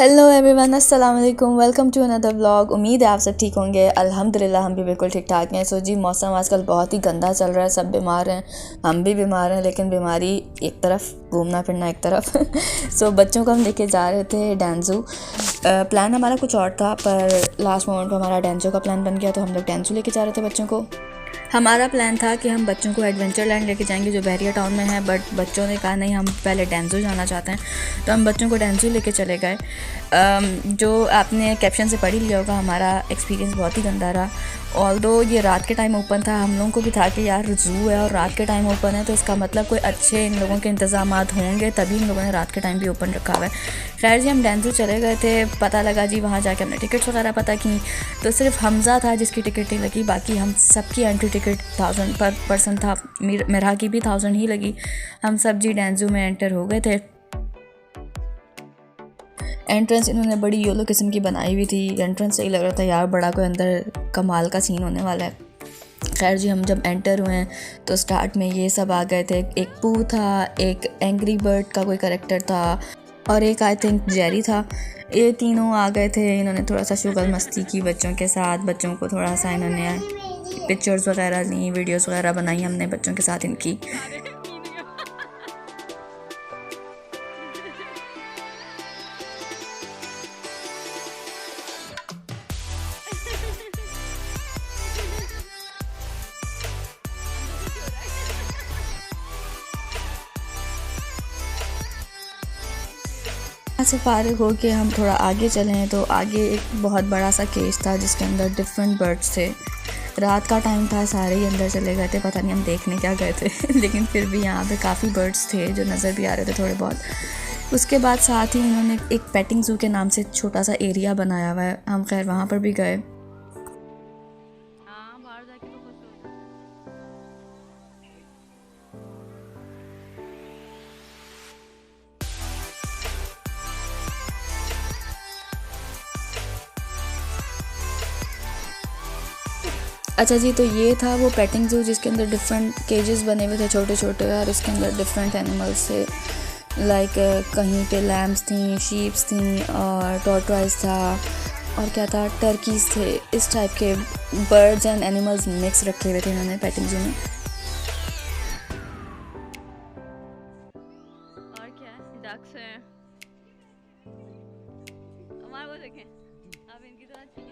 Hello everyone, अस्सलाम वालेकुम। Welcome to another vlog. उम्मीद है आप सब ठीक होंगे। अल्हम्दुलिल्लाह हम भी बिल्कुल ठीक ठाक हैं। सो जी, मौसम आजकल बहुत ही गंदा चल रहा है, सब बीमार हैं, हम भी बीमार हैं, लेकिन बीमारी एक तरफ, घूमना फिरना एक तरफ। सो बच्चों को हम लेके जा रहे थे डेंजू। प्लान हमारा कुछ और था, पर लास्ट मोमेंट पर हमारा डेंजू का प्लान बन गया, तो हम लोग डेंजू लेके जा रहे थे बच्चों को। हमारा प्लान था कि हम बच्चों को एडवेंचर लैंड लेके जाएंगे जो बहरिया टाउन में है, बट बच्चों ने कहा नहीं, हम पहले डेंजू जाना चाहते हैं, तो हम बच्चों को डेंजू लेके चले गए। जो आपने कैप्शन से पढ़ ही लिया होगा, हमारा एक्सपीरियंस बहुत ही गंदा रहा। ऑल्दो ये रात के टाइम ओपन था, हम लोगों को भी था कि यार ज़ू है और रात के टाइम ओपन है, तो इसका मतलब कोई अच्छे इन लोगों के इंतज़ामात होंगे, तभी इन लोगों ने रात के टाइम भी ओपन रखा हुआ है। खैर जी, हम डेंजू चले गए थे। पता लगा जी, वहाँ जाके हमने टिकट्स वगैरह पता की, तो सिर्फ हमज़ा था जिसकी टिकट नहीं लगी, बाकी हम सबकी एंट्री टिकट 1000 पर पर्सन था। मेरा की भी 1000 ही लगी। हम सब जी डेंजू में एंटर हो गए थे। एंट्रेंस इन्होंने बड़ी योलो किस्म की बनाई हुई थी। एंट्रेंस सही लग रहा था यार, बड़ा कोई अंदर कमाल का सीन होने वाला है। खैर जी, हम जब एंटर हुए तो स्टार्ट में ये सब आ गए थे। एक पू था, एक एंग्री बर्ड का कोई कैरेक्टर था, और एक आई थिंक जेरी था। ये तीनों आ गए थे। इन्होंने थोड़ा सा शुगल मस्ती की बच्चों के साथ। बच्चों को थोड़ा सा इन्होंने पिक्चर्स वगैरह ली, वीडियोस वगैरह बनाई हमने बच्चों के साथ इनकी। यहाँ से फारिग हो के हम थोड़ा आगे चले हैं, तो आगे एक बहुत बड़ा सा केज था जिसके अंदर डिफरेंट बर्ड्स थे। रात का टाइम था, सारे ही अंदर चले गए थे, पता नहीं हम देखने क्या गए थे। लेकिन फिर भी यहाँ पे काफ़ी बर्ड्स थे जो नज़र भी आ रहे थे थोड़े बहुत। उसके बाद साथ ही इन्होंने एक पेटिंग ज़ू के नाम से छोटा सा एरिया बनाया हुआ है, हम खैर वहाँ पर भी गए। अच्छा जी, तो ये था वो पेटिंग ज़ू जिसके अंदर डिफरेंट केजेस बने हुए थे छोटे छोटे, और इसके अंदर डिफरेंट एनिमल्स थे। लाइक कहीं पे लैम्स थी, शीप्स थी, और टॉर्टॉइस था, और क्या था, टर्कीज थे। इस टाइप के बर्ड्स एंड एनिमल्स मिक्स रखे हुए थे इन्होंने पेटिंग ज़ू में। और क्या है, डक्स है हमारे को देखें। अब इनकी तो अच्छी है।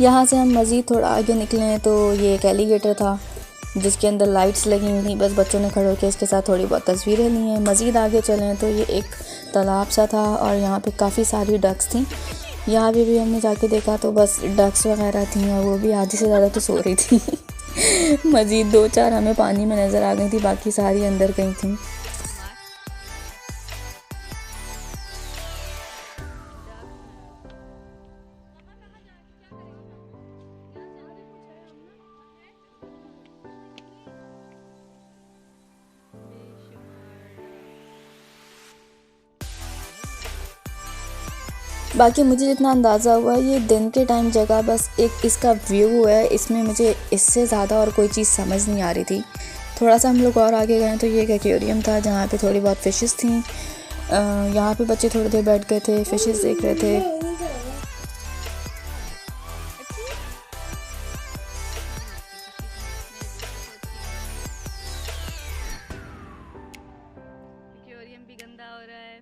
यहाँ से हम मज़ीद थोड़ा आगे निकले तो ये एक एलिगेटर था जिसके अंदर लाइट्स लगी हुई थी। बस बच्चों ने खड़े होकर इसके साथ थोड़ी बहुत तस्वीरें ली हैं। मज़ीद आगे चलें तो ये एक तालाब सा था, और यहाँ पे काफ़ी सारी डक्स थी। यहाँ पे भी हमने जाके देखा तो बस डक्स वगैरह थी, और वो भी आधी से ज़्यादा तो सो रही थी। मज़ीद 2-4 हमें पानी में नज़र आ गई थी, बाकी सारी अंदर कहीं थी। बाकी मुझे जितना अंदाज़ा हुआ ये दिन के टाइम जगह बस एक इसका व्यू है, इसमें मुझे इससे ज़्यादा और कोई चीज़ समझ नहीं आ रही थी। थोड़ा सा हम लोग और आगे गए तो ये एक एक्वेरियम था जहाँ पे थोड़ी बहुत फ़िशेस थी। यहाँ पे बच्चे थोड़ी देर बैठ गए थे, फ़िशेस देख रहे थे। एक्वेरियम भी गंदा हो रहा है।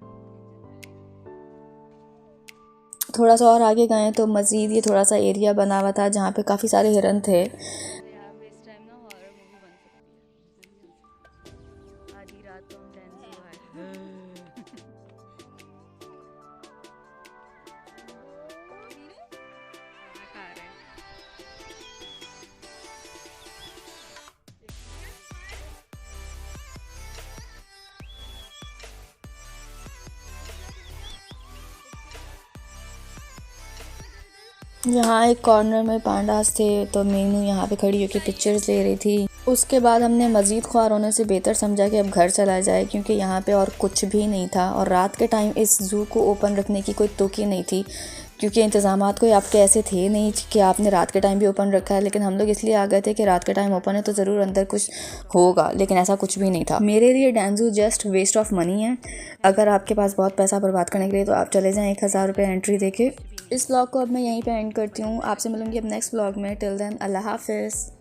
थोड़ा सा और आगे गए तो मज़ीद ये थोड़ा सा एरिया बना हुआ था जहाँ पे काफ़ी सारे हिरन थे। यहाँ पे इस टाइम ना हॉरर मूवी बन सकती है। आधी रात को हम डेंजू आए। खाना खा रहे हैं। यहाँ एक कॉर्नर में पांडास थे तो मीनू यहाँ पे खड़ी होकर पिक्चर्स ले रही थी। उसके बाद हमने मज़ीद ख्वार होने से बेहतर समझा कि अब घर चला जाए क्योंकि यहाँ पे और कुछ भी नहीं था और रात के टाइम इस ज़ू को ओपन रखने की कोई तुक ही नहीं थी क्योंकि इंतज़ामात कोई आपके ऐसे थे नहीं कि आपने रात के टाइम भी ओपन रखा है। लेकिन हम लोग इसलिए आ गए थे कि रात के टाइम ओपन है तो ज़रूर अंदर कुछ होगा, लेकिन ऐसा कुछ भी नहीं था। मेरे लिए डेंजू जस्ट वेस्ट ऑफ मनी है। अगर आपके पास बहुत पैसा बर्बाद करने के लिए तो आप चले जाएँ 1000 रुपये एंट्री देके। इस व्लॉग को अब मैं यहीं पे एंड करती हूँ। आपसे मिलूँगी अब नेक्स्ट व्लॉग में। टिल देन अल्लाह हाफिज़।